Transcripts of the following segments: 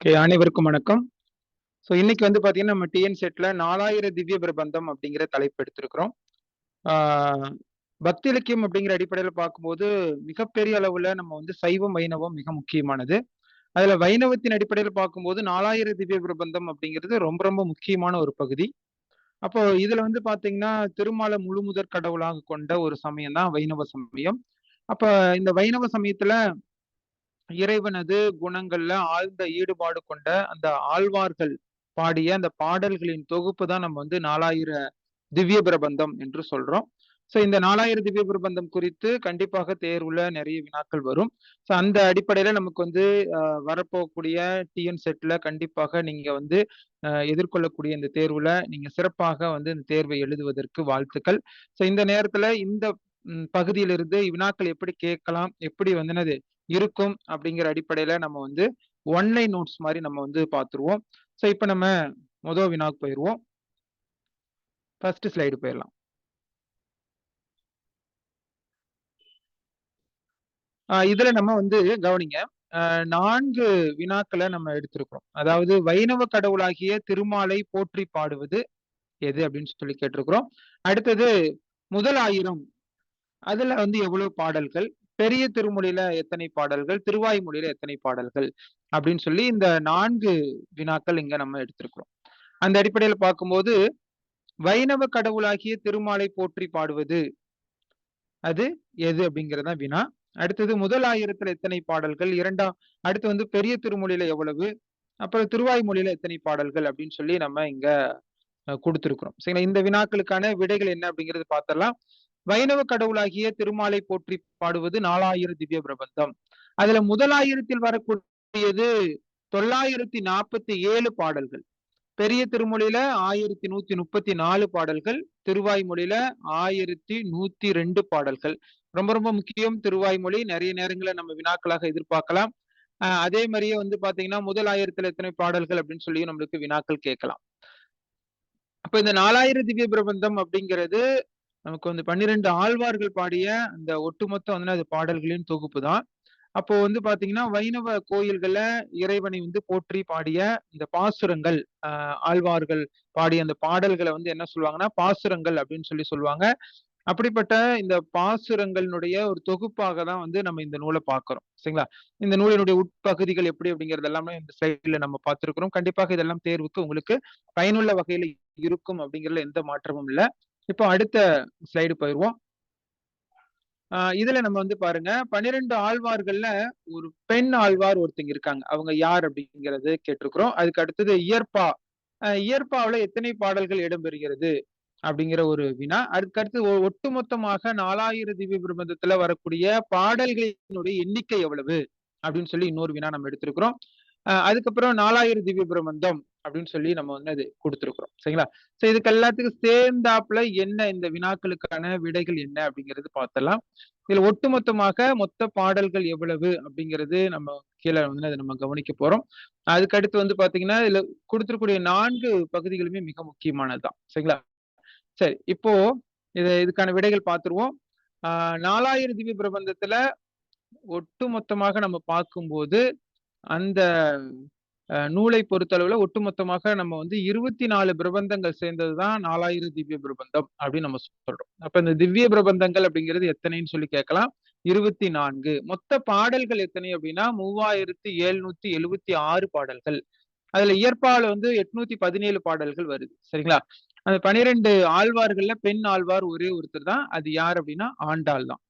அனைவருக்கும் வணக்கம். இன்னைக்கு வந்து பாத்தீங்கன்னா, நம்ம டிஎன் செட்ல 4000 திவ்ய பிரபந்தம் அப்படிங்கிற தலைப்பு எடுத்திருக்கிறோம். ஆ பக்தி இலக்கியம் அப்படிங்கிற அடிப்படையில பார்க்கும்போது, மிகப்பெரிய அளவுல நம்ம வந்து சைவம், வைணவம் மிக முக்கியமானது. அதுல வைணவத்தின் அடிப்படையில பார்க்கும்போது 4000 திவ்ய பிரபந்தம் அப்படிங்கிறது ரொம்ப ரொம்ப முக்கியமான ஒரு பகுதி. அப்போ இதுல வந்து பாத்தீங்கன்னா, திருமால முழுமுதற் கடவுளாக கொண்ட ஒரு சமயம் தான் வைணவ சமயம். அப்ப இந்த வைணவ சமயத்துல இறைவனது குணங்கள்ல ஆழ்ந்த ஈடுபாடு கொண்ட அந்த ஆழ்வார்கள் பாடிய அந்த பாடல்களின் தொகுப்பு தான் நம்ம வந்து 4000 திவ்ய பிரபந்தம் என்று சொல்றோம். இந்த 4000 திவ்ய பிரபந்தம் குறித்து கண்டிப்பாக தேர்வுல நிறைய வினாக்கள் வரும். அந்த அடிப்படையில நமக்கு வந்து வரப்போகக்கூடிய டிஎன் செட்ல கண்டிப்பாக நீங்க வந்து எதிர்கொள்ளக்கூடிய இந்த தேர்வுல நீங்க சிறப்பாக வந்து இந்த தேர்வை எழுதுவதற்கு வாழ்த்துக்கள். இந்த நேரத்துல இந்த பகுதியிலிருந்து வினாக்கள் எப்படி கேட்கலாம், எப்படி வந்து என்னது இருக்கும் அப்படிங்கிற அடிப்படையில நம்ம வந்து ஒன்லைன் நோட்ஸ் மாரி நம்ம வந்து பார்த்துருவோம். இப்ப நம்ம முதல் வினாக்கு போயிருவோம். ஃபர்ஸ்ட் ஸ்லைடு போயிரலாம். இதுல நம்ம வந்து கவனிங்க. 4 வினாக்கள நம்ம எடுத்திருக்கிறோம். அதாவது வைணவ கடவுளாகிய திருமாலை போற்றி பாடுவது எது அப்படின்னு சொல்லி கேட்டிருக்கிறோம். அடுத்தது முதல் 1000 அதுல வந்து எவ்வளவு பாடல்கள்? பெரிய திருமொழியில எத்தனை பாடல்கள்? திருவாய்மொழியில எத்தனை பாடல்கள்? அப்படின்னு சொல்லி இந்த 4 வினாக்கள் இங்க நம்ம எடுத்திருக்கிறோம். அந்த அடிப்படையில பார்க்கும்போது, வைணவ கடவுளாகிய திருமாலை போற்றி பாடுவது அது எது அப்படிங்கிறது தான் வினா. அடுத்தது முதல் 1000த்துல எத்தனை பாடல்கள்? அடுத்து வந்து பெரிய திருமொழியில எவ்வளவு? அப்புறம் திருவாய்மொழியில எத்தனை பாடல்கள்? அப்படின்னு சொல்லி நம்ம இங்க குடுத்திருக்கிறோம். சரிங்களா? இந்த வினாக்களுக்கான விடைகள் என்ன அப்படிங்கிறது பார்த்தரலாம். வைணவ கடவுளாகிய திருமாலை போற்றி பாடுவது 4000 திவ்ய பிரபந்தம். அதுல முதல் 1000த்தில் வரக்கூடியது 947 பாடல்கள். பெரிய திருமொழியில 1134 பாடல்கள், திருவாய்மொழியில 1102 பாடல்கள். ரொம்ப ரொம்ப முக்கியம் திருவாய்மொழி. நிறைய நேரங்கள்ல நம்ம வினாக்களாக எதிர்பார்க்கலாம். அதே மாரியே வந்து பாத்தீங்கன்னா, முதல் 1000த்துல எத்தனை பாடல்கள் அப்படின்னு சொல்லியும் நம்மளுக்கு வினாக்கள் கேட்கலாம். அப்ப இந்த 4000 திவ்ய பிரபந்தம் அப்படிங்கிறது நமக்கு வந்து 12 ஆழ்வார்கள் பாடிய அந்த ஒட்டுமொத்த வந்து அது பாடல்களின் தொகுப்பு தான். அப்போ வந்து பாத்தீங்கன்னா, வைணவ கோயில்கள்ல இறைவனை வந்து போற்றி பாடிய இந்த பாசுரங்கள், ஆழ்வார்கள் பாடிய அந்த பாடல்கள வந்து என்ன சொல்லுவாங்கன்னா, பாசுரங்கள் அப்படின்னு சொல்லி சொல்லுவாங்க. அப்படிப்பட்ட இந்த பாசுரங்களினுடைய ஒரு தொகுப்பாக தான் வந்து நம்ம இந்த நூல பார்க்கிறோம். சரிங்களா? இந்த நூலினுடைய உட்பகுதிகள் எப்படி அப்படிங்கிறது எல்லாமே இந்த ஸ்லைட்ல நம்ம பார்த்திருக்கிறோம். கண்டிப்பாக இதெல்லாம் தேர்வுக்கு உங்களுக்கு பயனுள்ள வகையில இருக்கும் அப்படிங்கிறதுல எந்த மாற்றமும் இல்ல. இப்போ அடுத்த ஸ்லைடு போயிருவோம். இதுல நம்ம வந்து பாருங்க 12 ஆழ்வார்கள்ல ஒரு பெண் ஆழ்வார் ஒருத்தங்க இருக்காங்க. அவங்க யார் அப்படிங்கிறது கேட்டிருக்கிறோம். அதுக்கு அடுத்தது இயற்பா. இயற்பாவுல எத்தனை பாடல்கள் இடம்பெறுகிறது? அப்படிங்கிற ஒரு வினா. அதுக்கடுத்து ஒட்டுமொத்தமாக 4000 திவ்ய பிரபந்தத்துல வரக்கூடிய பாடல்களினுடைய எண்ணிக்கை எவ்வளவு? அப்படின்னு சொல்லி இன்னொரு வினா நம்ம எடுத்திருக்கிறோம். அதுக்கப்புறம் 4000 திவ்ய பிரபந்தம் அப்படின்னு சொல்லி நம்ம வந்து அது குடுத்திருக்கிறோம். சரிங்களா? இதுக்கு எல்லாத்துக்கும் சேர்ந்தாப்புல என்ன இந்த வினாக்களுக்கான விடைகள் என்ன அப்படிங்கிறது பார்த்தரலாம். இதுல ஒட்டுமொத்தமாக மொத்த பாடல்கள் எவ்வளவு அப்படிங்கிறது நம்ம கீழ வந்து அத நம்ம கவனிக்க போறோம். அதுக்கு அடுத்து வந்து பார்த்தீங்கன்னா, இதுல குடுத்திருக்கக்கூடிய 4 பகுதிகளுமே மிக முக்கியமானது தான். சரிங்களா? சரி. இப்போ இதுக்கான விடைகள் பார்த்துருவோம். 4000 திவ்ய பிரபந்தத்துல ஒட்டுமொத்தமாக நம்ம பார்க்கும்போது, அந்த நூலை பொறுத்தளவுல ஒட்டுமொத்தமாக நம்ம வந்து 24 பிரபந்தங்கள் சேர்ந்தது தான் 4000 திவ்ய பிரபந்தம் அப்படின்னு நம்ம சொல்றோம். அப்ப இந்த திவ்ய பிரபந்தங்கள் அப்படிங்கிறது எத்தனைன்னு சொல்லி கேட்கலாம். 24. மொத்த பாடல்கள் எத்தனை அப்படின்னா 3776 பாடல்கள். அதுல இயற்பால வந்து 817 பாடல்கள் வருது. சரிங்களா? அந்த 12 ஆழ்வார்கள்ல பெண் ஆழ்வார் ஒரே ஒருத்தர் தான். அது யார் அப்படின்னா ஆண்டாள் தான்.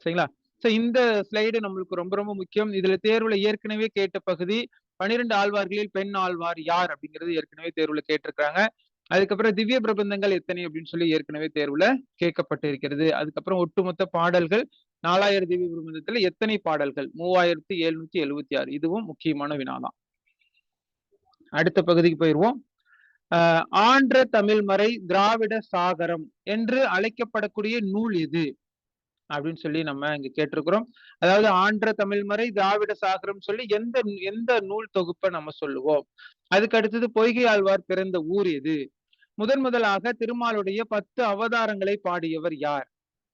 சரிங்களா? இந்த ஸ்லைடு நம்மளுக்கு ரொம்ப ரொம்ப முக்கியம். இதுல தேர்வுல ஏற்கனவே கேட்ட பகுதி 12 ஆழ்வார்களில் பெண் ஆழ்வார் யார்? அப்படிங்கிறது ஏற்கனவே தேர்வுல கேட்டிருக்காங்க. அதுக்கப்புறம் திவ்ய பிரபந்தங்கள் எத்தனை அப்படின்னு சொல்லி ஏற்கனவே தேர்வுல கேட்கப்பட்டு இருக்கிறது. அதுக்கப்புறம் ஒட்டுமொத்த பாடல்கள் 4000 திவ்ய பிரபந்தத்துல எத்தனை பாடல்கள்? 3776. இதுவும் முக்கியமான வினா தான். அடுத்த பகுதிக்கு போயிருவோம். ஆன்ற தமிழ்மறை திராவிட சாகரம் என்று அழைக்கப்படக்கூடிய நூல் எது? அப்படின்னு சொல்லி நம்ம இங்க கேட்டிருக்கிறோம். அதாவது ஆன்ற தமிழ்மறை திராவிட சாகரம் சொல்லி எந்த எந்த நூல் தொகுப்பை நம்ம சொல்லுவோம். அதுக்கு அடுத்தது பொய்கை ஆழ்வார் பிறந்த ஊர் எது? முதலாக திருமாலுடைய 10 அவதாரங்களை பாடியவர் யார்?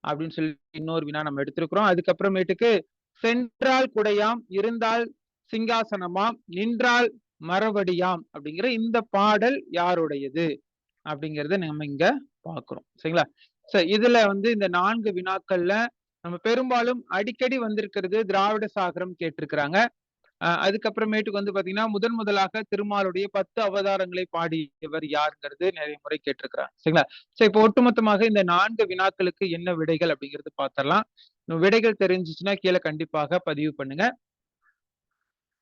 அப்படின்னு சொல்லி இன்னொரு வினா நம்ம எடுத்திருக்கிறோம். அதுக்கப்புறமேட்டுக்கு சென்றால் குடையாம், இருந்தால் சிங்காசனமாம், நின்றால் மரவடியாம் அப்படிங்கிற இந்த பாடல் யாருடையது அப்படிங்கறத நம்ம இங்க பாக்குறோம். சரிங்களா? சரி, இதுல வந்து இந்த 4 வினாக்கள்ல நம்ம பெரும்பாலும் அடிக்கடி வந்திருக்கிறது திராவிட சாகரம் கேட்டிருக்கிறாங்க. அதுக்கப்புறமேட்டுக்கு வந்து பாத்தீங்கன்னா முதலாக திருமாலுடைய 10 அவதாரங்களை பாடியவர் யாருங்கிறது நிறைய முறை கேட்டிருக்கிறாங்க. சரிங்களா? சரி, இப்போ ஒட்டுமொத்தமாக இந்த 4 வினாக்களுக்கு என்ன விடைகள் அப்படிங்கிறது பாத்திரலாம். விடைகள் தெரிஞ்சிச்சுன்னா கீழே கண்டிப்பாக பதிவு பண்ணுங்க.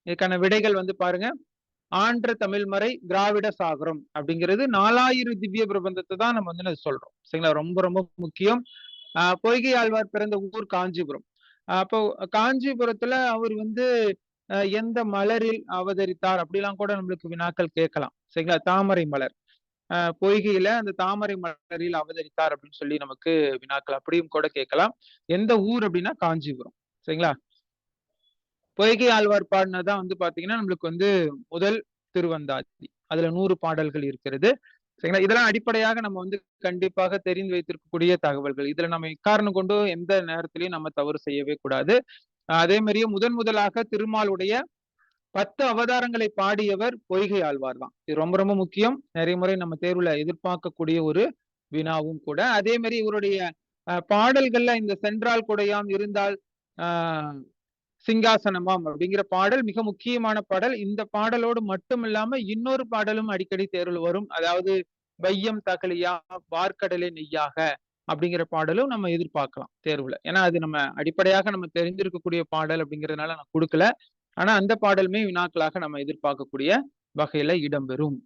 இதுக்கான விடைகள் வந்து பாருங்க. ஆன்ற தமிழ்மறை திராவிட சாகரம் அப்படிங்கிறது 4000 திவ்ய பிரபந்தத்தை தான் நம்ம வந்து சொல்றோம். சரிங்களா? ரொம்ப ரொம்ப முக்கியம். பொய்கை ஆழ்வார் பிறந்த ஊர் காஞ்சிபுரம். அப்போ காஞ்சிபுரத்துல அவர் வந்து எந்த மலரில் அவதரித்தார் அப்படிலாம் கூட நம்மளுக்கு வினாக்கள் கேட்கலாம். சரிங்களா? தாமரை மலர். பொய்கையில அந்த தாமரை மலரில் அவதரித்தார் அப்படின்னு சொல்லி நமக்கு வினாக்கள் அப்படியும் கூட கேட்கலாம். எந்த ஊர் அப்படின்னா காஞ்சிபுரம். சரிங்களா? பொய்கை ஆழ்வார் பாடினதான் வந்து பாத்தீங்கன்னா நம்மளுக்கு வந்து முதல் திருவந்தாதி. அதுல 100 பாடல்கள் இருக்கிறது. சரிங்களா? இதெல்லாம் அடிப்படையாக நம்ம வந்து கண்டிப்பாக தெரிந்து வைத்திருக்கக்கூடிய தகவல்கள். இதுல நம்ம எக்காரணம் கொண்டு எந்த நேரத்திலயும் நம்ம தவறு செய்யவே கூடாது. அதே மாதிரியே முதலாக திருமாலுடைய 10 அவதாரங்களை பாடியவர் பொய்கை ஆழ்வார் தான். இது ரொம்ப ரொம்ப முக்கியம். நிறைய முறை நம்ம தேர்வுல எதிர்பார்க்கக்கூடிய ஒரு வினாவும் கூட. அதே மாதிரி இவருடைய பாடல்கள்ல இந்த சென்றால் கொடையாம் இருந்தால் ஆஹ் சிங்காசனமாம் அப்படிங்கிற பாடல் மிக முக்கியமான பாடல். இந்த பாடலோடு மட்டும் இல்லாம இன்னொரு பாடலும் அடிக்கடி தேர்வில் வரும். அதாவது வையம் தகலியா வார்க்கடலே நெய்யாக அப்படிங்கிற பாடலும் நம்ம எதிர்பார்க்கலாம் தேர்வுல. ஏன்னா அது நம்ம அடிப்படையாக நம்ம தெரிஞ்சிருக்கக்கூடிய பாடல் அப்படிங்கறதுனால நான் கொடுக்கல. ஆனா அந்த பாடலுமே வினாக்களாக நம்ம எதிர்பார்க்கக்கூடிய வகையில இடம்பெறும்.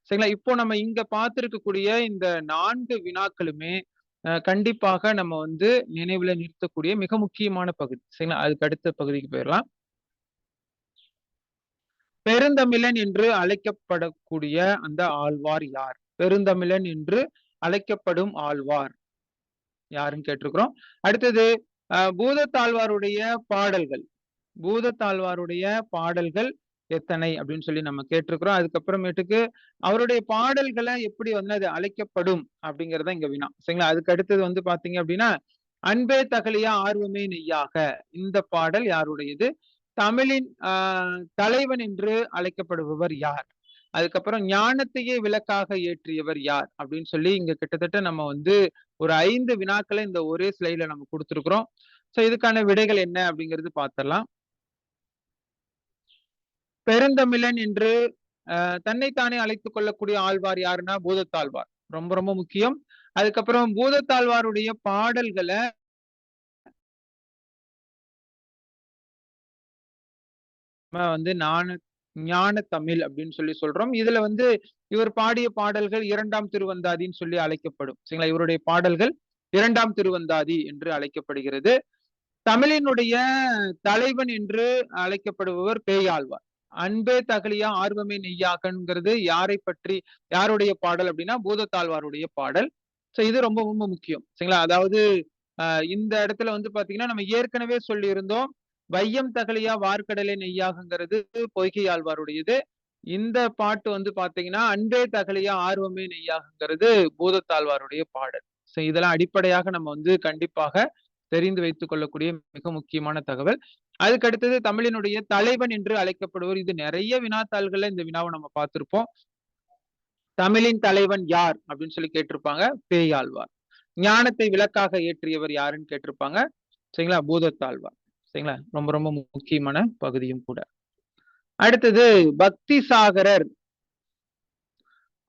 சரிங்களா? இப்போ நம்ம இங்க பார்த்திருக்கக்கூடிய இந்த 4 வினாக்களுமே கண்டிப்பாக நம்ம வந்து நினைவுல நிறுத்தக்கூடிய மிக முக்கியமான பகுதி. சரிங்களா? அதுக்கு அடுத்த பகுதிக்கு போயிடலாம். பெருந்தமிழன் என்று அழைக்கப்படக்கூடிய அந்த ஆழ்வார் யார்? பெருந்தமிழன் என்று அழைக்கப்படும் ஆழ்வார் யாருன்னு கேட்டிருக்கிறோம். அடுத்தது பூதத்தாழ்வாருடைய பாடல்கள். பூதத்தாழ்வாருடைய பாடல்கள் எத்தனை அப்படின்னு சொல்லி நம்ம கேட்டிருக்கிறோம். அதுக்கப்புறமேட்டுக்கு அவருடைய பாடல்களை எப்படி வந்து அது அழைக்கப்படும் அப்படிங்கறத இங்க வினா. சரிங்களா? அதுக்கு அடுத்தது வந்து பாத்தீங்க அப்படின்னா அன்பே தகலியா ஆர்வமே நெய்யாக இந்த பாடல் யாருடையது? தமிழின் தலைவன் என்று அழைக்கப்படுபவர் யார்? அதுக்கப்புறம் ஞானத்தையே விளக்காக ஏற்றியவர் யார் அப்படின்னு சொல்லி இங்க கிட்டத்தட்ட நம்ம வந்து ஒரு 5 வினாக்களை இந்த ஒரே ஸ்லைட்ல நம்ம கொடுத்திருக்கிறோம். சோ இதுக்கான விடைகள் என்ன அப்படிங்கிறது பார்த்தரலாம். பெருந்தமிழன் என்று தன்னைத்தானே அழைத்துக் கொள்ளக்கூடிய ஆழ்வார் யாருன்னா பூதத்தாழ்வார். ரொம்ப ரொம்ப முக்கியம். அதுக்கப்புறம் பூதத்தாழ்வாருடைய பாடல்களை வந்து ஞான தமிழ் அப்படின்னு சொல்லி சொல்றோம். இதுல வந்து இவர் பாடிய பாடல்கள் 2ஆம் திருவந்தாதின்னு சொல்லி அழைக்கப்படும். சரிங்களா? இவருடைய பாடல்கள் 2ஆம் திருவந்தாதி என்று அழைக்கப்படுகிறது. தமிழினுடைய தலைவன் என்று அழைக்கப்படுபவர் பேயாழ்வார். அன்பே தகலியா ஆர்வமே நெய்யாகங்கிறது யாரை பற்றி யாருடைய பாடல் அப்படின்னா பூதத்தாழ்வாருடைய பாடல். சோ இது ரொம்ப ரொம்ப முக்கியம். சரிங்களா? அதாவது இந்த இடத்துல வந்து பாத்தீங்கன்னா நம்ம ஏற்கனவே சொல்லி இருந்தோம். வையம் தகலியா வார்க்கடலே நெய்யாகங்கிறது பொய்கை ஆழ்வாருடையது. இந்த பாட்டு வந்து பாத்தீங்கன்னா அன்பே தகலியா ஆர்வமே நெய்யாகங்கிறது பூதத்தாழ்வாருடைய பாடல். சோ இதெல்லாம் அடிப்படையாக நம்ம வந்து கண்டிப்பாக தெரிந்து வைத்துக் கொள்ளக்கூடிய மிக முக்கியமான தகவல். அதுக்கு அடுத்தது தமிழினுடைய தலைவன் என்று அழைக்கப்படுவர். இது நிறைய வினாத்தாள்கள்ல இந்த வினாவை நம்ம பார்த்திருப்போம். தமிழின் தலைவன் யார் அப்படின்னு சொல்லி கேட்டிருப்பாங்க. பேயாழ்வார். ஞானத்தை விளக்காக ஏற்றியவர் யாருன்னு கேட்டிருப்பாங்க. சரிங்களா? பூதத்தாழ்வார். சரிங்களா? ரொம்ப ரொம்ப முக்கியமான பகுதியும் கூட. அடுத்தது பக்தி சாகரர்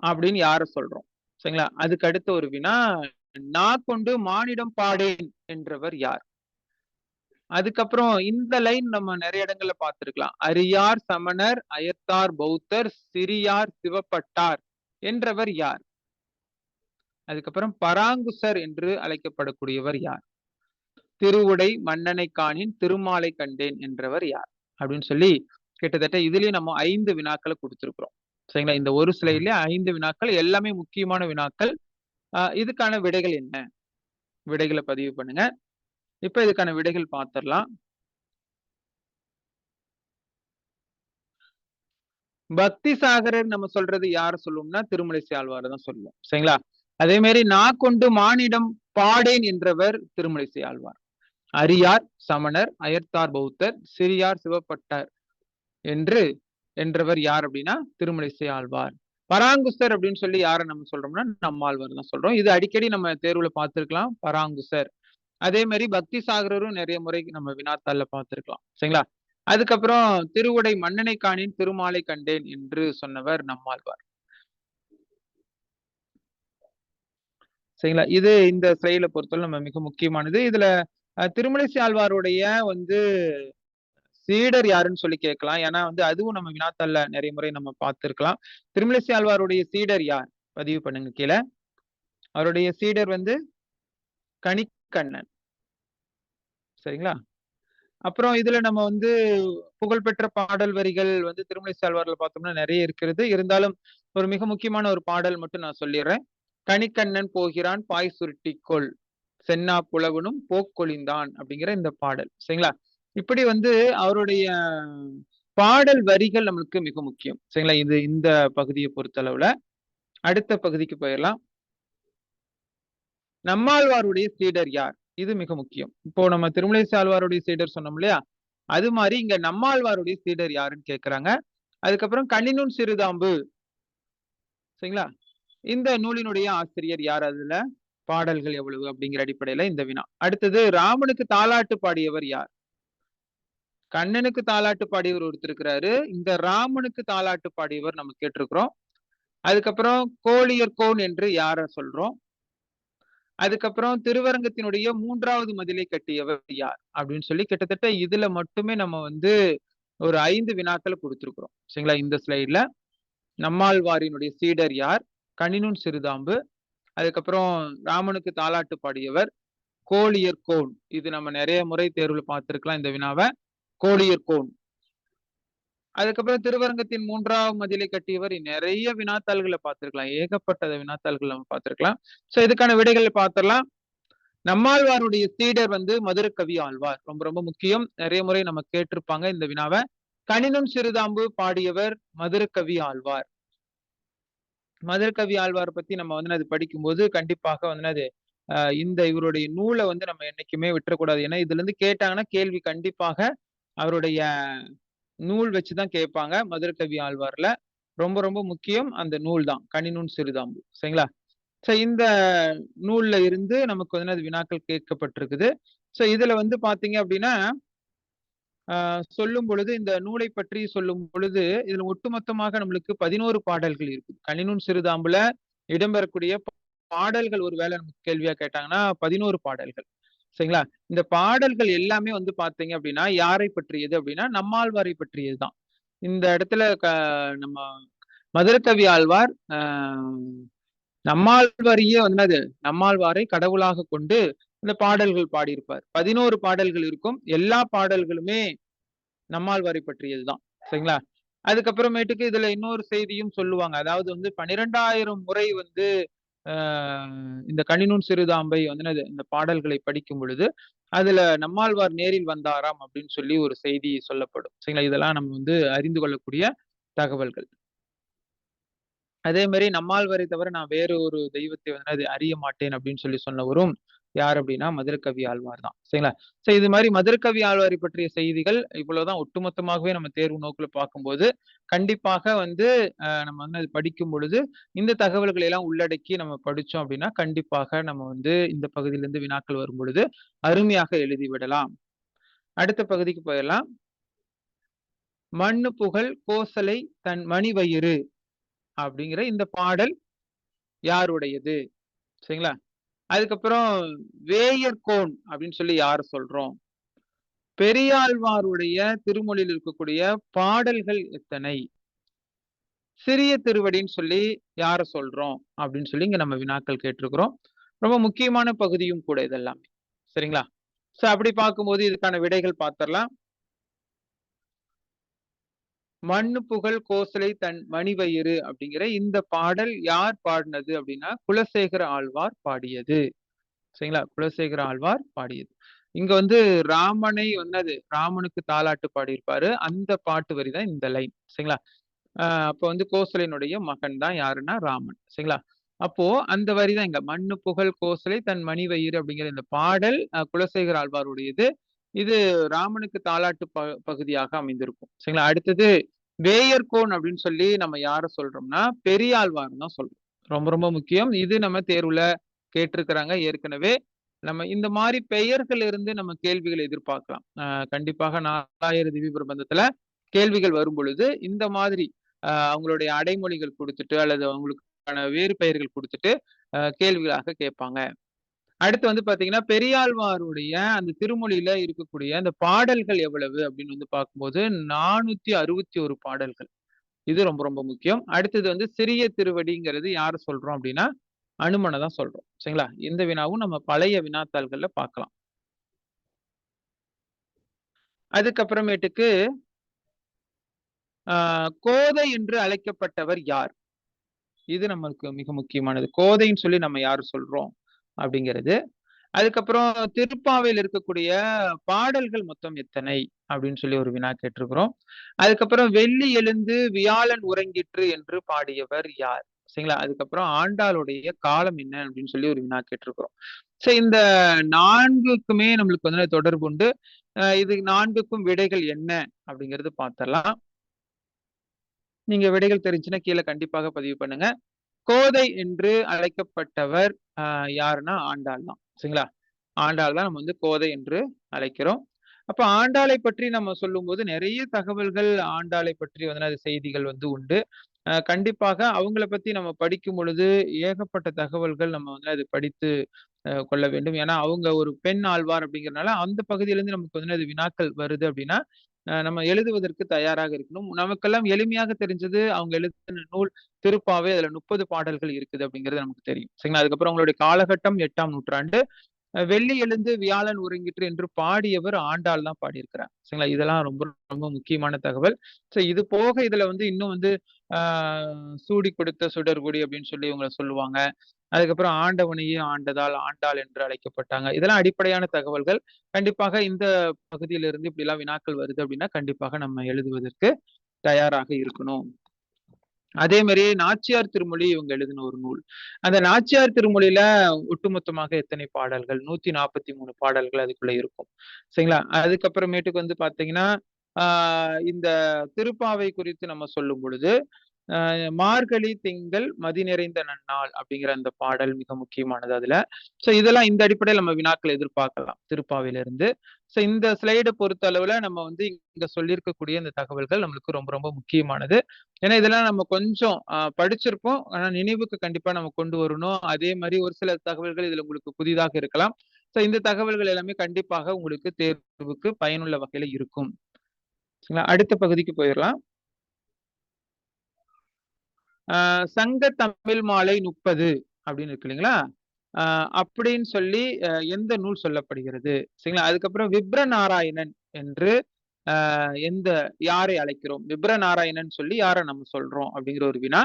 அப்படின்னு யார சொல்றோம்? சரிங்களா? அதுக்கு அடுத்த ஒரு வினா, நான் கொண்டு மானிடம் பாடேன் என்றவர் யார்? அதுக்கப்புறம் இந்த லைன் நம்ம நிறைய இடங்கள்ல பார்த்திருக்கலாம். அரியார் சமணர் அயத்தார் பௌத்தர் சிறியார் சிவப்பட்டார் என்றவர் யார்? அதுக்கப்புறம் பராங்குசர் என்று அழைக்கப்படக்கூடியவர் யார்? திருவுடை மன்னனை காணின் திருமாலை கண்டேன் என்றவர் யார் அப்படின்னு சொல்லி கிட்டத்தட்ட இதுலயும் நம்ம 5 வினாக்களை கொடுத்திருக்கிறோம். சரிங்களா? இந்த ஒரு ஸ்லைட்ல 5 வினாக்கள் எல்லாமே முக்கியமான வினாக்கள். இதுக்கான விடைகள் என்ன? விடைகளை பதிவு பண்ணுங்க. இப்ப இதுக்கான விடைகள் பார்த்திடலாம். பக்தி சாகரர் நம்ம சொல்றது யார சொல்லுவோம்னா திருமலைசை ஆழ்வாரை தான் சொல்லுவோம். சரிங்களா? அதே மாதிரி நான் கொண்டு மானிடம் பாடேன் என்றவர் திருமலைசை ஆழ்வார். அரியார் சமணர் அயர்த்தார் பௌத்தர் சிறியார் சிவப்பட்டார் என்று என்றவர் யார் அப்படின்னா திருமழிசை ஆழ்வார். பராங்குசர் அப்படின்னு சொல்லி யாரை நம்ம சொல்றோம்னா நம்மாழ்வார் தான் சொல்றோம். இது அடிக்கடி நம்ம தேர்வுல பார்த்திருக்கலாம், பராங்குசர். அதே மாதிரி பக்தி சாகரரும் நிறைய முறை நம்ம வினாத்தாள்ல பார்த்திருக்கலாம். சரிங்களா? அதுக்கப்புறம் திருவுடை மன்னனை காணேன் திருமாலை கண்டேன் என்று சொன்னவர் நம்மாழ்வார். சரிங்களா? இது இந்த ஸ்லைட பொறுத்தவரை நம்ம மிக முக்கியமானது. இதுல திருமழிசை ஆழ்வாருடைய வந்து சீடர் யாருன்னு சொல்லி கேட்கலாம். ஏன்னா வந்து அதுவும் நம்ம வினாத்தாள்ல நிறைய முறை நம்ம பார்த்திருக்கலாம். திருமழிசை ஆழ்வாருடைய சீடர் யார்? பதிவு பண்ணுங்க கீழ. அவருடைய சீடர் வந்து கணிக்கண்ணன். சரிங்களா? அப்புறம் இதுல நம்ம வந்து புகழ்பெற்ற பாடல் வரிகள் வந்து திருமழிசை ஆழ்வார்ல பார்த்தோம்னா நிறைய இருக்கிறது. இருந்தாலும் ஒரு மிக முக்கியமான ஒரு பாடல் மட்டும் நான் சொல்லிடுறேன். கணிக்கண்ணன் போகிறான் பாய் சுருட்டிக்கொள் சென்னா புலவனும் போக்கொழிந்தான் அப்படிங்கிற இந்த பாடல். சரிங்களா? இப்படி வந்து அவருடைய பாடல் வரிகள் நம்மளுக்கு மிக முக்கியம். சரிங்களா? இது இந்த பகுதியை பொறுத்தளவுல. அடுத்த பகுதிக்கு போயிடலாம். நம்மாழ்வாருடைய சீடர் யார்? இது மிக முக்கியம். இப்போ நம்ம திருமழிசை ஆழ்வாருடைய சீடர் சொன்னோம் இல்லையா? அது மாதிரி இங்க நம்மாழ்வாருடைய சீடர் யாருன்னு கேட்கிறாங்க. அதுக்கப்புறம் கண்ணினுன் சிறுதாம்பு. சரிங்களா? இந்த நூலினுடைய ஆசிரியர் யார்? அதுல பாடல்கள் எவ்வளவு அப்படிங்கிற அடிப்படையில இந்த வினா. அடுத்தது ராமனுக்கு தாலாட்டு பாடியவர் யார்? கண்ணனுக்கு தாலாட்டு பாடியவர் ஒருத்தர் இருக்கிறாரு. இந்த ராமனுக்கு தாலாட்டு பாடியவர் நம்ம கேட்டிருக்கிறோம். அதுக்கப்புறம் கோழியர் கோன் என்று யார சொல்றோம்? அதுக்கப்புறம் திருவரங்கத்தினுடைய 3வது மதிலை கட்டியவர் யார்? அப்படின்னு சொல்லி கிட்டத்தட்ட இதுல மட்டுமே நம்ம வந்து ஒரு 5 வினாக்கள் கொடுத்திருக்கிறோம். சரிங்களா? இந்த ஸ்லைட்ல நம்மாழ்வாரினுடைய சீடர் யார்? கணினுன் சிறுதாம்பு. அதுக்கப்புறம் ராமனுக்கு தாலாட்டு பாடியவர் கோழியர் கோன். இது நம்ம நிறைய முறை தேர்வுல பார்த்திருக்கலாம் இந்த வினாவ. கோழியர் கோன். அதுக்கப்புறம் திருவரங்கத்தின் 3வது மதிலை கட்டியவர் நிறைய வினாத்தாள்களை பார்த்திருக்கலாம். ஏகப்பட்ட வினாத்தாள்கள் நம்ம பார்த்திருக்கலாம். சோ இதுக்கான விடைகளை பார்த்திடலாம். நம்மாழ்வாருடைய சீடர் வந்து மதுரகவி ஆழ்வார். ரொம்ப ரொம்ப முக்கியம். நிறைய முறை நம்ம கேட்டிருப்பாங்க இந்த வினாவை. கணினும் சிறுதாம்பு பாடியவர் மதுரகவி ஆழ்வார். மதுரகவி ஆழ்வார் பத்தி நம்ம வந்து அது படிக்கும்போது கண்டிப்பாக வந்து அது இந்த இவருடைய நூலை வந்து நம்ம என்னைக்குமே விட்டுறக்கூடாது. ஏன்னா இதுல இருந்து கேட்டாங்கன்னா கேள்வி கண்டிப்பாக அவருடைய நூல் வச்சுதான் கேட்பாங்க. மதுரகவி ஆழ்வார்ல ரொம்ப ரொம்ப முக்கியம் அந்த நூல் தான் கணினுன் சிறுதாம்பு. சரிங்களா? சோ இந்த நூல்ல இருந்து நமக்கு வந்து அது வினாக்கள் கேட்கப்பட்டிருக்குது. சோ இதுல வந்து பாத்தீங்க அப்படின்னா சொல்லும் பொழுது இந்த நூலை பற்றி சொல்லும் பொழுது இதுல ஒட்டுமொத்தமாக நம்மளுக்கு 11 பாடல்கள் இருக்கு. கணினுன் சிறுதாம்புல இடம்பெறக்கூடிய பாடல்கள் ஒருவேளை நமக்கு கேள்வியா கேட்டாங்கன்னா 11 பாடல்கள். சரிங்களா? இந்த பாடல்கள் எல்லாமே வந்து பாத்தீங்க அப்படின்னா யாரை பற்றியது அப்படின்னா நம்மாழ்வாரை பற்றியதுதான். இந்த இடத்துல நம்ம மதுரகவி ஆழ்வார் நம்மாழ்வாரையே வந்து நம்மாழ்வாரை கடவுளாக கொண்டு இந்த பாடல்கள் பாடியிருப்பார். 11 பாடல்கள் இருக்கும். எல்லா பாடல்களுமே நம்மாழ்வாரை பற்றியதுதான். சரிங்களா? அதுக்கப்புறமேட்டுக்கு இதுல இன்னொரு செய்தியும் சொல்லுவாங்க. அதாவது வந்து 12,000 முறை வந்து இந்த கணினுன் சிறுதாம்பை வந்து இந்த பாடல்களை படிக்கும் பொழுது அதுல நம்மாழ்வார் நேரில் வந்தாராம் அப்படின்னு சொல்லி ஒரு செய்தி சொல்லப்படும். சரிங்களா? இதெல்லாம் நம்ம வந்து அறிந்து கொள்ளக்கூடிய தகவல்கள். அதே மாதிரி நம்மாழ்வாரை தவிர நான் வேற ஒரு தெய்வத்தை வந்து அது அறிய மாட்டேன் அப்படின்னு சொல்லி சொன்னவரும் யார் அப்படின்னா மதுரகவி ஆழ்வார் தான். சரிங்களா? சோ இது மாதிரி மதுரகவி ஆழ்வாரை பற்றிய செய்திகள் இவ்வளவுதான். ஒட்டுமொத்தமாகவே நம்ம தேர்வு நோக்குல பார்க்கும்போது கண்டிப்பாக வந்து நம்ம வந்து அது படிக்கும் பொழுது இந்த தகவல்களை எல்லாம் உள்ளடக்கி நம்ம படிச்சோம் அப்படின்னா கண்டிப்பாக நம்ம வந்து இந்த பகுதியிலிருந்து வினாக்கள் வரும் பொழுது அருமையாக எழுதி விடலாம். அடுத்த பகுதிக்கு போயிடலாம். மண்ணு புகழ் கோசலை தன் மணிவயிறு அப்படிங்கிற இந்த பாடல் யாருடையது? சரிங்களா? அதுக்கப்புறம் வேயர்கோன் அப்படின்னு சொல்லி யார சொல்றோம்? பெரியாழ்வாருடைய திருமொழியில் இருக்கக்கூடிய பாடல்கள் எத்தனை? சிறிய திருவடின்னு சொல்லி யார சொல்றோம்? அப்படின்னு சொல்லி இங்க நம்ம வினாக்கள் கேட்டிருக்கிறோம். ரொம்ப முக்கியமான பகுதியும் கூட இதெல்லாமே. சரிங்களா? சோ அப்படி பார்க்கும்போது இதுக்கான விடைகள் பார்த்திடலாம். மண்ணு புகழ் கோசலை தன் மணிவயிறு அப்படிங்கிற இந்த பாடல் யார் பாடினது அப்படின்னா குலசேகர ஆழ்வார் பாடியது. சரிங்களா? குலசேகர ஆழ்வார் பாடியது. இங்க வந்து ராமனை வந்து ராமனுக்கு தாலாட்டு பாடியிருப்பாரு. அந்த பாட்டு வரிதான் இந்த லைன். சரிங்களா? அப்ப வந்து கோசலையினுடைய மகன் தான் யாருன்னா ராமன். சரிங்களா? அப்போ அந்த வரிதான் இங்க மண்ணு புகழ் கோசலை தன் மணிவயிறு அப்படிங்கிற இந்த பாடல் குலசேகர ஆழ்வாருடையது. இது ராமனுக்கு தாலாட்டு பகுதியாக அமைந்திருக்கும். சரிங்களா? அடுத்தது வேயர்கோன் அப்படின்னு சொல்லி நம்ம யார சொல்றோம்னா பெரியாழ்வார் தான் சொல்றோம். ரொம்ப ரொம்ப முக்கியம். இது நம்ம தேர்வுல கேட்டிருக்கிறாங்க ஏற்கனவே. நம்ம இந்த மாரி பெயர்கள் இருந்து நம்ம கேள்விகள் எதிர்பார்க்கலாம். கண்டிப்பாக 4000 திவ்ய பிரபந்தத்துல கேள்விகள் வரும் பொழுது இந்த மாதிரி அவங்களுடைய அடைமொழிகள் குடுத்துட்டு அல்லது அவங்களுக்கான வேறு பெயர்கள் குடுத்துட்டு கேள்விகளாக கேட்பாங்க. அடுத்து வந்து பாத்தீங்கன்னா, பெரியாழ்வாருடைய அந்த திருமொழியில இருக்கக்கூடிய அந்த பாடல்கள் எவ்வளவு அப்படின்னு வந்து பார்க்கும்போது 461 பாடல்கள். இது ரொம்ப ரொம்ப முக்கியம். அடுத்தது வந்து சிறிய திருவடிங்கிறது யார சொல்றோம் அப்படின்னா, அனுமன தான் சொல்றோம். சரிங்களா? இந்த வினாவும் நம்ம பழைய வினாத்தாள்கள்ல பார்க்கலாம். அதுக்கப்புறமேட்டுக்கு ஆ கோதை என்று அழைக்கப்பட்டவர் யார்? இது நம்மளுக்கு மிக முக்கியமானது. கோதைன்னு சொல்லி நம்ம யார சொல்றோம் அப்படிங்கிறது. அதுக்கப்புறம் திருப்பாவையில இருக்கக்கூடிய பாடல்கள் மொத்தம் எத்தனை? அப்படின்னு சொல்லி ஒரு வினா கேட்டிருக்கிறோம். அதுக்கப்புறம் வெள்ளி எழுந்து வியாழன் உறங்கிற்று என்று பாடியவர் யார்? சரிங்களா? அதுக்கப்புறம் ஆண்டாளுடைய காலம் என்ன? அப்படின்னு சொல்லி ஒரு வினா கேட்டிருக்கிறோம். சோ இந்த 4க்குமே நம்மளுக்கு வந்து தொடர்பு உண்டு. இது 4க்கும் விடைகள் என்ன? அப்படிங்கிறது பார்த்தரலாம். நீங்க விடைகள் தெரிஞ்சுச்சுன்னா கீழ கண்டிப்பாக பதிவு பண்ணுங்க. கோதை என்று அழைக்கப்பட்டவர் அ யாருன்னா ஆண்டாள் தான். சரிங்களா? ஆண்டாள் தான் நம்ம வந்து கோதை என்று அழைக்கிறோம். அப்ப ஆண்டாளை பற்றி நம்ம சொல்லும்போது நெறைய தகவல்கள் ஆண்டாளை பற்றி வந்து அது செய்திகள் வந்து உண்டு. கண்டிப்பாக அவங்கள பத்தி நம்ம படிக்கும் பொழுது ஏகப்பட்ட தகவல்கள் நம்ம வந்து அது படித்து கொள்ள வேண்டும். ஏன்னா, அவங்க ஒரு பெண் ஆழ்வார் அப்படிங்கிறனால, அந்த பகுதியிலிருந்து நமக்கு வந்து அது வினாக்கள் வருது அப்படின்னா, நம்ம எழுதுவதற்கு தயாராக இருக்கணும். நமக்கெல்லாம் எளிமையாக தெரிஞ்சது அவங்க எழுதின நூல் திருப்பாவை. அதுல 30 பாடல்கள் இருக்குது அப்படிங்கிறது நமக்கு தெரியும். சரிங்களா? அதுக்கப்புறம் அவங்களுடைய காலகட்டம் 8ஆம் நூற்றாண்டு. வெள்ளி எழுந்து வியாழன் உறங்கிற்று என்று பாடியவர் ஆண்டாள் தான் பாடியிருக்கிறார். சரிங்களா? இதெல்லாம் ரொம்ப ரொம்ப முக்கியமான தகவல். இது போக இதுல வந்து இன்னும் வந்து ஆ "சூடிக் கொடுத்த சுடர்கொடி" அப்படின்னு சொல்லி இவங்கள சொல்லுவாங்க. அதுக்கப்புறம் "ஆண்டவனையே ஆண்டதால் ஆண்டாள் என்று அழைக்கப்பட்டாங்க." இதெல்லாம் அடிப்படையான தகவல்கள். கண்டிப்பாக இந்த பகுதியிலிருந்து இப்படிலாம் வினாக்கள் வருது அப்படின்னா, கண்டிப்பாக நம்ம எழுதுவதற்கு தயாராக இருக்கணும். அதே மாரி நாச்சியார் திருமொழி இவங்க எழுதின ஒரு நூல். அந்த நாச்சியார் திருமொழியில ஒட்டுமொத்தமாக எத்தனை பாடல்கள்? 143 பாடல்கள் அதுக்குள்ள இருக்கும். சரிங்களா? அதுக்கப்புறமேட்டுக்கு வந்து பார்த்தீங்கன்னா, ஆ இந்த திருப்பாவை குறித்து நம்ம சொல்லும் பொழுது, மார்கழி திங்கள் மதி நிறைந்த நன்னாள் அப்படிங்கிற அந்த பாடல் மிக முக்கியமானது அதுல. இதெல்லாம் இந்த அடிப்படையில நம்ம வினாக்கள் எதிர்பார்க்கலாம் திருப்பாவையிலிருந்து. இந்த ஸ்லைட பொறுத்த அளவுல நம்ம வந்து இங்க சொல்லியிருக்கக்கூடிய இந்த தகவல்கள் நம்மளுக்கு ரொம்ப ரொம்ப முக்கியமானது. ஏன்னா இதெல்லாம் நம்ம கொஞ்சம் படிச்சிருப்போம். ஆனா நினைவுக்கு கண்டிப்பா நம்ம கொண்டு வரணும். அதே மாரி ஒரு சில தகவல்கள் இதுல உங்களுக்கு புதிதாக இருக்கலாம். இந்த தகவல்கள் எல்லாமே கண்டிப்பாக உங்களுக்கு தேர்வுக்கு பயனுள்ள வகையில இருக்கும். சரிங்களா? அடுத்த பகுதிக்கு போயிரலாம். சங்க தமிழ் மாலை 30 அப்படின்னு இருக்கு இல்லைங்களா? அ அப்படின்னு சொல்லி எந்த நூல் சொல்லப்படுகிறது? சரிங்களா? அதுக்கப்புறம் விப்ரநாராயணன் என்று எந்த யாரை அழைக்கிறோம்? விப்ரநாராயணன் சொல்லி யார நம்ம சொல்றோம்? அப்படிங்கிற ஒரு வினா.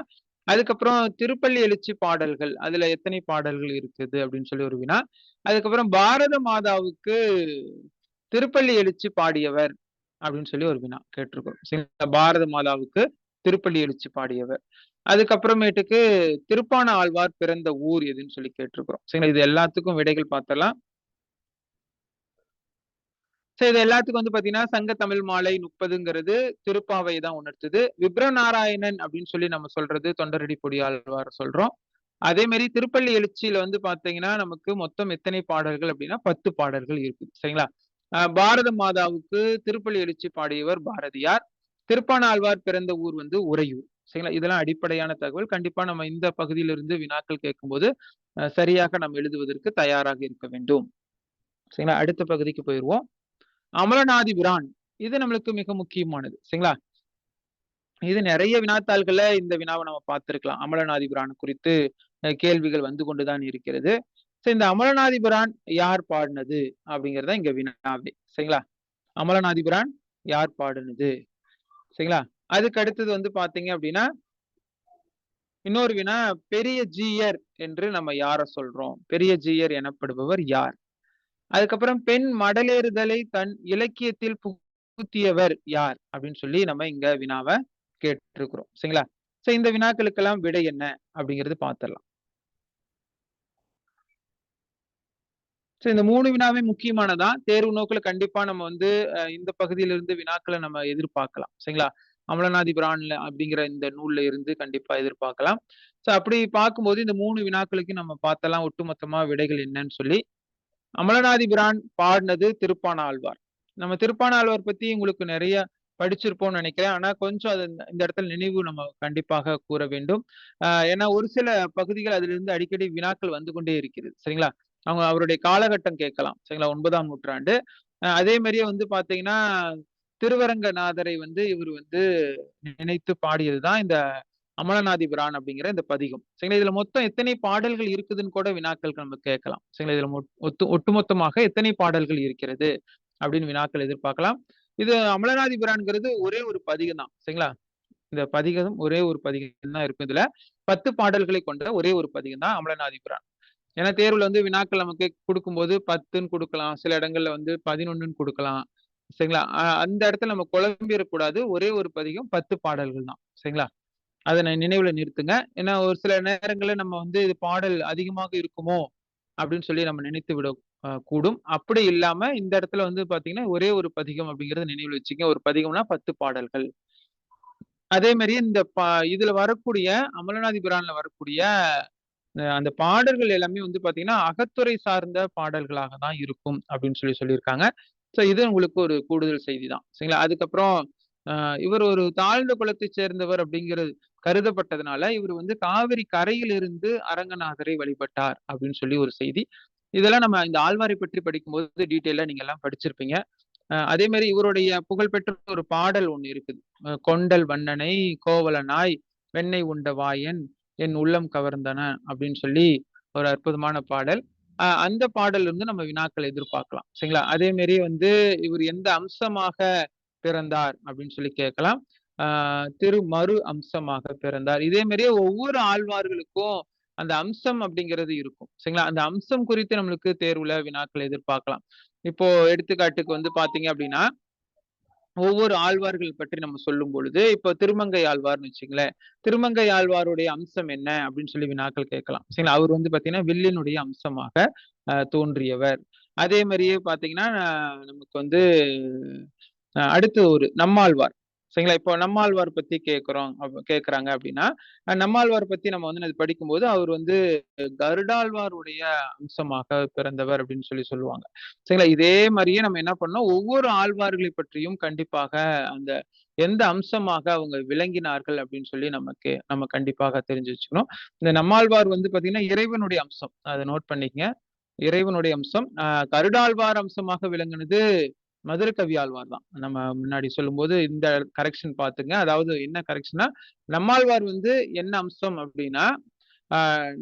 அதுக்கப்புறம் திருப்பள்ளி எழுச்சி பாடல்கள். அதுல எத்தனை பாடல்கள் இருக்குது? அப்படின்னு சொல்லி ஒரு வினா. அதுக்கப்புறம் பாரத மாதாவுக்கு திருப்பள்ளி எழுச்சி பாடியவர் அப்படின்னு சொல்லி ஒரு வினா கேட்டிருக்கிறோம். சரிங்களா? பாரத மாதாவுக்கு திருப்பள்ளி எழுச்சி பாடியவர். அதுக்கப்புறமேட்டுக்கு திருப்பான ஆழ்வார் பிறந்த ஊர் எதுன்னு சொல்லி கேட்டிருக்கிறோம். சரிங்களா? இது எல்லாத்துக்கும் விடைகள் பார்த்தரலாம். இது எல்லாத்துக்கும் வந்து பார்த்தீங்கன்னா, சங்க தமிழ் மாலை 30ங்கிறது திருப்பாவை தான் உணர்த்துது. விப்ரநாராயணன் அப்படின்னு சொல்லி நம்ம சொல்றது தொண்டரடி பொடியாழ்வார் சொல்றோம். அதே மாரி திருப்பள்ளி எழுச்சியில வந்து பார்த்தீங்கன்னா, நமக்கு மொத்தம் எத்தனை பாடல்கள் அப்படின்னா 10 பாடல்கள் இருக்குது. சரிங்களா? பாரத மாதாவுக்கு திருப்பள்ளி எழுச்சி பாடியவர் பாரதியார். திருப்பானாழ்வார் பிறந்த ஊர் வந்து உறையூர். சரிங்களா? இதெல்லாம் அடிப்படையான தகவல். கண்டிப்பா நம்ம இந்த பகுதியிலிருந்து வினாக்கள் கேட்கும்போது, சரியாக நாம் எழுதுவதற்கு தயாராக இருக்க வேண்டும். சரிங்களா? அடுத்த பகுதிக்கு போயிருவோம். அமலனாதிபிரான். இது நம்மளுக்கு மிக முக்கியமானது. சரிங்களா? இது நெறைய வினாத்தாள்கள்ல இந்த வினாவ நம்ம பார்த்திருக்கலாம். அமலனாதிபிரான் குறித்து கேள்விகள் வந்து கொண்டு தான் இருக்கிறது. இந்த அமலனாதிபிரான் யார் பாடுனது? அப்படிங்கிறது தான் இங்க வினாவே. சரிங்களா? அமலனாதிபிரான் யார் பாடுனது? சரிங்களா? அதுக்கு அடுத்தது வந்து பார்த்தீங்க அப்படின்னா, இன்னொரு வினா பெரிய ஜீயர் என்று நம்ம யார சொல்றோம்? பெரிய ஜீயர் எனப்படுபவர் யார்? அதுக்கப்புறம் பெண் மடலேறுதலை தன் இலக்கியத்தில் புகுத்தியவர் யார்? அப்படின்னு சொல்லி நம்ம இங்க வினாவ கேட்டிருக்கிறோம். சரிங்களா? இந்த வினாக்களுக்கெல்லாம் விடை என்ன? அப்படிங்கிறது பார்த்துடலாம். இந்த 3 வினாவே முக்கியமானதா. தேர்வு நோக்குல கண்டிப்பா நம்ம வந்து இந்த பகுதியிலிருந்து வினாக்கள நம்ம எதிர்பார்க்கலாம். சரிங்களா? அமலனாதிபிரான்ல அப்படிங்கிற இந்த நூல்ல இருந்து கண்டிப்பா எதிர்பார்க்கலாம். சோ அப்படி பார்க்கும்போது இந்த 3 வினாக்களுக்கு நம்ம பார்த்தலாம் ஒட்டுமொத்தமா விடைகள் என்னன்னு சொல்லி. அமலனாதிபிரான் பாடினது திருப்பானாழ்வார். நம்ம திருப்பானாழ்வார் பத்தி உங்களுக்கு நிறைய படிச்சிருப்போம்னு நினைக்கிறேன். ஆனா கொஞ்சம் அது இந்த இடத்துல நினைவு நம்ம கண்டிப்பாக கூற வேண்டும். ஏன்னா ஒரு சில பகுதிகள் அதிலிருந்து அடிக்கடி வினாக்கள் வந்து கொண்டே இருக்கிறது. சரிங்களா? அவருடைய காலகட்டம் கேட்கலாம். சரிங்களா? 9ஆம் நூற்றாண்டு. அதே மாரியே வந்து பார்த்தீங்கன்னா, திருவரங்கநாதரை வந்து இவரு வந்து நினைத்து பாடியது தான் இந்த அமலனாதிபிரான் அப்படிங்கிற இந்த பதிகம். சரிங்களா? இதுல மொத்தம் எத்தனை பாடல்கள் இருக்குதுன்னு கூட வினாக்கள் நம்ம கேட்கலாம். சரிங்களா? இதுல ஒட்டுமொத்தமாக எத்தனை பாடல்கள் இருக்கிறது அப்படின்னு வினாக்கள் எதிர்பார்க்கலாம். இது அமலனாதிபிரான்ங்கிறது ஒரே ஒரு பதிகம் தான். சரிங்களா? இந்த பதிகம் ஒரே ஒரு பதிகம் தான் இருக்கும் இதுல. 10 பாடல்களை கொண்ட ஒரே ஒரு பதிகம் தான் அமலனாதிபிரான். ஏன்னா தேர்வுல வந்து வினாக்கள் நமக்கு குடுக்கும்போது 10ன்னு குடுக்கலாம். சில இடங்கள்ல வந்து 11ன்னு குடுக்கலாம். சரிங்களா? அந்த இடத்துல நம்ம குழம்பிறக்கூடாது. ஒரே ஒரு பதிகம் 10 பாடல்கள் தான். சரிங்களா? அத நினைவுல நிறுத்துங்க. ஏன்னா ஒரு சில நேரங்கள்ல நம்ம வந்து இது பாடல் அதிகமாக இருக்குமோ! அப்படின்னு சொல்லி நம்ம நினைத்து விட கூடும். அப்படி இல்லாம இந்த இடத்துல வந்து பார்த்தீங்கன்னா, ஒரே ஒரு பதிகம் அப்படிங்கிறத நினைவுல வச்சுக்கங்க. ஒரு பதிகம்னா 10 பாடல்கள். அதே மாரி இந்த இதுல வரக்கூடிய அமலனாதி பிரான்ல வரக்கூடிய அந்த பாடல்கள் எல்லாமே வந்து பார்த்தீங்கன்னா, அகத்துறை சார்ந்த பாடல்களாக தான் இருக்கும் அப்படின்னு சொல்லியிருக்காங்க. ஸோ இது உங்களுக்கு ஒரு கூடுதல் செய்தி தான். சரிங்களா? அதுக்கப்புறம் அ இவர் ஒரு தாழ்ந்த குலத்தைச் சேர்ந்தவர் அப்படிங்கிறது கருதப்பட்டதுனால, இவர் வந்து காவிரி கரையிலிருந்து அரங்கநாதரை வழிபட்டார் அப்படின்னு சொல்லி ஒரு செய்தி. இதெல்லாம் நம்ம இந்த ஆழ்வாரை பற்றி படிக்கும்போது டீட்டெயிலா நீங்க எல்லாம் படிச்சிருப்பீங்க. அதே மாரி இவருடைய புகழ்பெற்ற ஒரு பாடல் ஒண்ணு இருக்குது. "கொண்டல் வண்ணனை கோவலனாய் வெண்ணெய் உண்ட வாயன் என் உள்ளம் கவர்ந்தன" அப்படின்னு சொல்லி ஒரு அற்புதமான பாடல். அந்த பாடல்ல இருந்து நம்ம வினாக்கள் எதிர்பார்க்கலாம். சரிங்களா? அதே மாரி வந்து இவர் எந்த அம்சமாக பிறந்தார் அப்படின்னு சொல்லி கேட்கலாம். ஆ திருமரு அம்சமாக பிறந்தார். இதே மாரியே ஒவ்வொரு ஆழ்வார்களுக்கும் அந்த அம்சம் அப்படிங்கிறது இருக்கும். சரிங்களா? அந்த அம்சம் குறித்து நம்மளுக்கு தேர்வுல வினாக்கள் எதிர்பார்க்கலாம். இப்போ எடுத்துக்காட்டுக்கு வந்து பார்த்தீங்க அப்படின்னா, ஒவ்வொரு ஆழ்வார்கள் பற்றி நம்ம சொல்லும் பொழுது, இப்போ திருமங்கை ஆழ்வார்ன்னு வச்சுக்கங்களேன். திருமங்கை ஆழ்வாருடைய அம்சம் என்ன அப்படின்னு சொல்லி வினாக்கள் கேட்கலாம். சரிங்களா? அவர் வந்து பார்த்தீங்கன்னா, வில்லினுடைய அம்சமாக தோன்றியவர். அதே மாரியே பார்த்தீங்கன்னா, நமக்கு வந்து அடுத்து ஒரு நம்மாழ்வார். சரிங்களா? இப்போ நம்மாழ்வார் பத்தி கேட்கிறோம் கேட்கறாங்க அப்படின்னா, நம்மாழ்வார் பத்தி நம்ம வந்து அது படிக்கும்போது, அவர் வந்து கருடாழ்வாருடைய அம்சமாக பிறந்தவர் அப்படின்னு சொல்லுவாங்க. சரிங்களா? இதே மாரியே நம்ம என்ன பண்ணோம், ஒவ்வொரு ஆழ்வார்களை பற்றியும் கண்டிப்பாக அந்த எந்த அம்சமாக அவங்க விளங்கினார்கள் அப்படின்னு சொல்லி நம்ம கண்டிப்பாக தெரிஞ்சு வச்சுக்கணும். இந்த நம்மாழ்வார் வந்து பார்த்தீங்கன்னா, இறைவனுடைய அம்சம். அத நோட் பண்ணிக்கங்க. இறைவனுடைய அம்சம். கருடாழ்வார் அம்சமாக விளங்குனது மதுரகவி ஆழ்வார் தான். நம்ம முன்னாடி சொல்லும்போது இந்த கரெக்ஷன் பார்த்துங்க. அதாவது என்ன கரெக்ஷன்னா, நம்மாழ்வார் வந்து என்ன அம்சம் அப்டின்னா,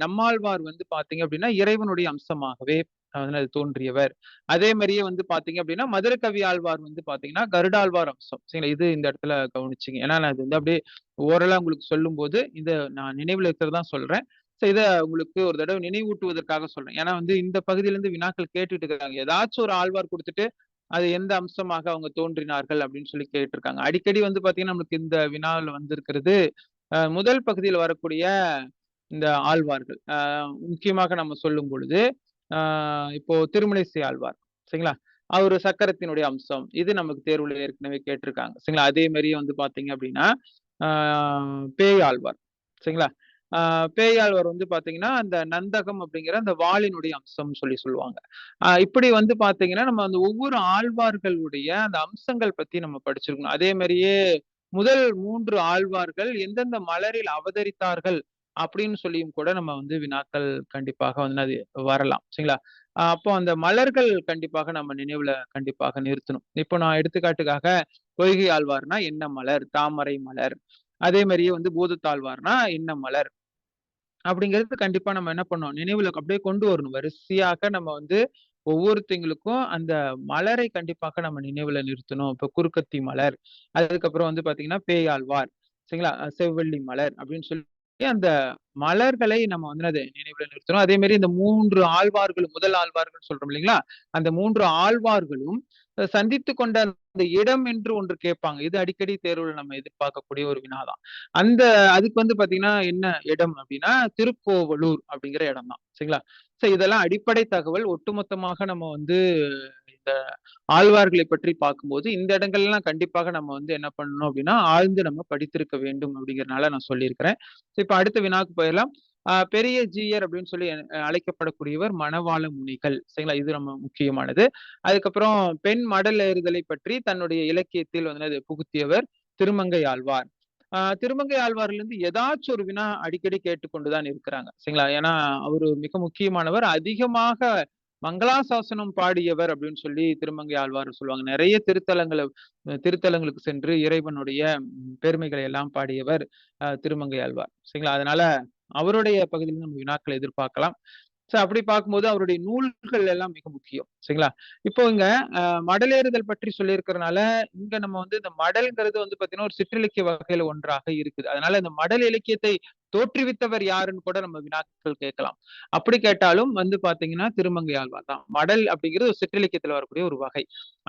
நம்மாழ்வார் வந்து பார்த்தீங்க அப்டின்னா, இறைவனுடைய அம்சமாகவே வந்து அது தோன்றியவர். அதே மாரியே வந்து பார்த்தீங்க அப்டின்னா, மதுரகவி ஆழ்வார் வந்து பார்த்தீங்கன்னா, கருடாழ்வார் அம்சம். சரிங்களா? இது இந்த இடத்துல கவனிச்சுங்க. ஏன்னா, நான் இது வந்து அப்டியே ஓரலா உங்களுக்கு சொல்லும்போது, இத நான் நினைவுல இருக்கிறது தான் சொல்றேன். இத உங்களுக்கு ஒரு தடவ நினைவூட்டுவதற்காக சொல்றேன். ஏன்னா வந்து இந்த பகுதியிலிருந்து வினாக்கள் கேட்டுட்டு இருக்காங்க. ஏதாச்சும் ஒரு ஆழ்வார் குடுத்துட்டு, அது எந்த அம்சமாக அவங்க தோன்றினார்கள் அப்படின்னு சொல்லி கேட்டிருக்காங்க. அடிக்கடி வந்து பார்த்தீங்கன்னா, நமக்கு இந்த வினாவுல வந்திருக்கிறது, முதல் பகுதியில வரக்கூடிய இந்த ஆழ்வார்கள். முக்கியமாக நம்ம சொல்லும் பொழுது, அ இப்போ திருமழிசை ஆழ்வார். சரிங்களா? அவரு சக்கரத்தினுடைய அம்சம். இது நமக்கு தேர்வுல ஏற்கனவே கேட்டிருக்காங்க. சரிங்களா? அதே மாரியே வந்து பார்த்தீங்க அப்படின்னா, ஆ பேயாழ்வார். சரிங்களா? ஆ பேயாழ்வார் வந்து பார்த்தீங்கன்னா, அந்த நந்தகம் அப்படிங்கிற அந்த வாளினுடைய அம்சம்னு சொல்லுவாங்க. இப்படி வந்து பார்த்தீங்கன்னா, நம்ம அந்த ஒவ்வொரு ஆழ்வார்களுடைய அந்த அம்சங்கள் பத்தி நம்ம படிச்சிருக்கணும். அதே மாரியே முதல் 3 ஆழ்வார்கள் எந்தெந்த மலரில் அவதரித்தார்கள் அப்படின்னு சொல்லியும் கூட நம்ம வந்து வினாக்கள் கண்டிப்பாக வந்து அது வரலாம். சரிங்களா? அப்போ அந்த மலர்கள் கண்டிப்பாக நம்ம நினைவுல கண்டிப்பாக நிறுத்தணும். இப்போ நான் எடுத்துக்காட்டுக்காக பொய்கை ஆழ்வார்னா என்ன மலர்? தாமரை மலர். அதே மாரியே வந்து பூதத்தாழ்வார்னா என்ன மலர்? அப்படிங்கிறது கண்டிப்பா நம்ம என்ன பண்ணணும், நினைவுல அப்படியே கொண்டு வரணும். வரிசையாக நம்ம வந்து ஒவ்வொருத்தைங்களுக்கும் அந்த மலரை கண்டிப்பாக நம்ம நினைவுல நிறுத்தணும். இப்ப குருக்கத்தி மலர், அதுக்கப்புறம் வந்து பார்த்தீங்கன்னா, பேயாழ்வார், சரிங்களா? செவ்வல்லி மலர் அப்படின்னு சொல்லி அந்த மலர்களை நம்ம வந்து அத நினைவுல நிறுத்தணும். அதே மாரி இந்த 3 ஆழ்வார்களும், முதல் ஆழ்வார்கள் சொல்றோம் இல்லைங்களா? அந்த 3 ஆழ்வார்களும் சந்தித்துக் கொண்ட அந்த இடம் என்று ஒன்று கேட்பாங்க. இது அடிக்கடி தேர்வுல நம்ம எதிர்பார்க்கக்கூடிய ஒரு வினா தான். அந்த அதுக்கு வந்து பாத்தீங்கன்னா, என்ன இடம் அப்டின்னா, திருக்கோவலூர் அப்படிங்கிற இடம் தான். சரிங்களா? இதெல்லாம் அடிப்படை தகவல். ஒட்டுமொத்தமாக நம்ம வந்து இந்த ஆழ்வார்களை பற்றி பார்க்கும்போது இந்த இடங்கள்லாம் கண்டிப்பாக நம்ம வந்து என்ன பண்ணணும் அப்படின்னா ஆழ்ந்து நம்ம படித்திருக்க வேண்டும் அப்படிங்கறதுனால நான் சொல்லியிருக்கிறேன். இப்ப அடுத்த வினாக்கு போயிடலாம். பெரிய ஜீயர் அப்படின்னு சொல்லி அழைக்கப்படக்கூடியவர் மணவாள முனிகள். சரிங்களா? இது ரொம்ப முக்கியமானது. அதுக்கப்புறம் பெண் மடல் ஏறுதலை பற்றி தன்னுடைய இலக்கியத்தில் வந்து அது புகுத்தியவர் திருமங்கை ஆழ்வார். திருமங்கை ஆழ்வார்ல இருந்து ஏதாச்சும் ஒரு வினா அடிக்கடி கேட்டுக்கொண்டுதான் இருக்கிறாங்க. சரிங்களா? ஏன்னா அவரு மிக முக்கியமானவர். அதிகமாக மங்களாசாசனம் பாடியவர் அப்படின்னு சொல்லி திருமங்கை ஆழ்வார் சொல்லுவாங்க. நிறைய திருத்தலங்களுக்கு சென்று இறைவனுடைய பெருமைகளை எல்லாம் பாடியவர் திருமங்கை ஆழ்வார். சரிங்களா? அதனால அவருடைய பகுதியில் நம்ம வினாக்களை எதிர்பார்க்கலாம். சோ அப்படி பார்க்கும்போது அவருடைய நூல்கள் எல்லாம் மிக முக்கியம். சரிங்களா? இப்போ இங்க மடலேறுதல் பற்றி சொல்லியிருக்கிறனால, இங்க நம்ம வந்து இந்த மடல்ங்கிறது வந்து பார்த்தீங்கன்னா, ஒரு சிற்றிலக்கிய வகையில ஒன்றாக இருக்குது. அதனால இந்த மடல் இலக்கியத்தை தோற்றுவித்தவர் யாருன்னு கூட நம்ம வினாக்கள் கேட்கலாம். அப்படி கேட்டாலும் வந்து பார்த்தீங்கன்னா, திருமங்கை ஆழ்வார் தான். மடல் அப்படிங்கிறது ஒரு சிற்றிலக்கியத்துல வரக்கூடிய ஒரு வகை.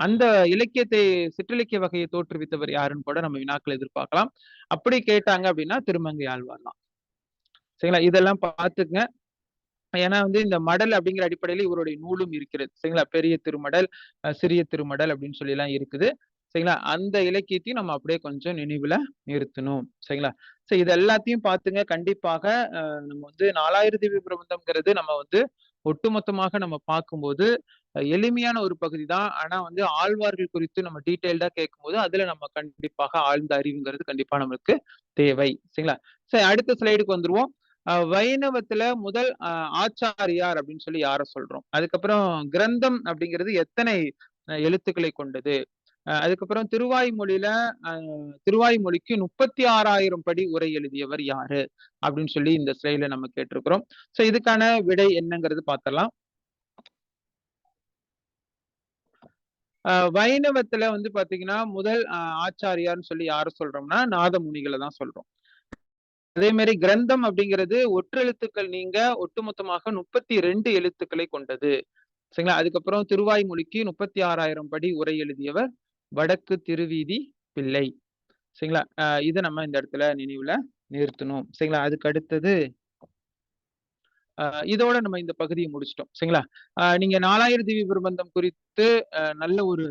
அந்த இலக்கியத்தை சிற்றிலக்கிய வகையை தோற்றுவித்தவர் யாருன்னு கூட நம்ம வினாக்கள் எதிர்பார்க்கலாம். அப்படி கேட்டாங்க அப்படின்னா, திருமங்கை ஆழ்வார் தான். சரிங்களா? இதெல்லாம் பார்த்துக்கங்க. ஏன்னா வந்து இந்த மடல் அப்படிங்கிற அடிப்படையில இவருடைய நூலும் இருக்கிறது. சரிங்களா? பெரிய திருமடல், சிறிய திருமடல் அப்படின்னு சொல்லி எல்லாம் இருக்குது. சரிங்களா? அந்த இலக்கியத்தையும் நம்ம அப்படியே கொஞ்சம் நினைவுல நிறுத்தணும். சரிங்களா? இது எல்லாத்தையும் பார்த்துங்க. கண்டிப்பாக நம்ம வந்து 4000 திவ்ய பிரபந்தம்ங்கிறது நம்ம வந்து ஒட்டுமொத்தமாக நம்ம பார்க்கும்போது, எளிமையான ஒரு பகுதி தான். ஆனா வந்து ஆழ்வார்கள் குறித்து நம்ம டீட்டெயில்டா கேட்கும்போது, அதுல நம்ம கண்டிப்பாக ஆழ்ந்த அறிவுங்கிறது கண்டிப்பா நமக்கு தேவை. சரிங்களா? அடுத்த ஸ்லைடுக்கு வந்துருவோம். வைணவத்துல முதல் ஆச்சாரியார் அப்படின்னு சொல்லி யார சொல்றோம்? அதுக்கப்புறம் கிரந்தம் அப்படிங்கிறது எத்தனை எழுத்துக்களை கொண்டது? அதுக்கப்புறம் திருவாய்மொழிக்கு 36,000 படி உரை எழுதியவர் யாரு? அப்படின்னு சொல்லி இந்த ஸ்லைட்ல நம்ம கேட்டிருக்கிறோம். இதுக்கான விடை என்னங்கிறது பார்த்தரலாம். வைணவத்துல வந்து பாத்தீங்கன்னா, முதல் ஆச்சாரியார்ன்னு சொல்லி யார சொல்றோம்னா, நாதமுனிகள தான் சொல்றோம். அதே மாதிரி கிரந்தம் அப்படிங்கிறது ஒற்றெழுத்துக்கள் நீங்க ஒட்டுமொத்தமாக 32 எழுத்துக்களை கொண்டது. சரிங்களா? அதுக்கப்புறம் திருவாய்மொழிக்கு 36,000 படி உரை எழுதியவர் வடக்கு திருவீதி பிள்ளை. சரிங்களா? இத நம்ம இந்த இடத்துல நினைவுல நிறுத்தணும். சரிங்களா? அதுக்கு அடுத்தது இதோட நம்ம இந்த பகுதியை முடிச்சிட்டோம். சரிங்களா? நீங்க 4000 திவ்ய பிரபந்தம் குறித்து நல்ல ஒரு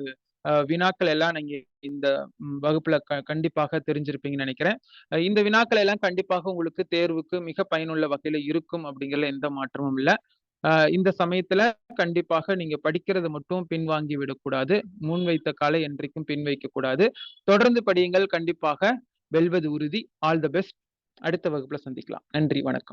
வினாக்கள் எல்லாம் நீங்க இந்த வகுப்புல கண்டிப்பாக தெரிஞ்சிருப்பீங்கன்னு நினைக்கிறேன். இந்த வினாக்கள் எல்லாம் கண்டிப்பாக உங்களுக்கு தேர்வுக்கு மிக பயனுள்ள வகையில இருக்கும் அப்படிங்கிறதுல எந்த மாற்றமும் இல்ல. இந்த சமயத்துல கண்டிப்பாக நீங்க படிக்கிறத மட்டும் பின்வாங்கி விடக்கூடாது. முன் வைத்த காலை என்றைக்கும் பின் வைக்கக் கூடாது. தொடர்ந்து படியுங்கள். கண்டிப்பாக வெல்வது உறுதி. All the best. அடுத்த வகுப்புல சந்திக்கலாம். நன்றி, வணக்கம்.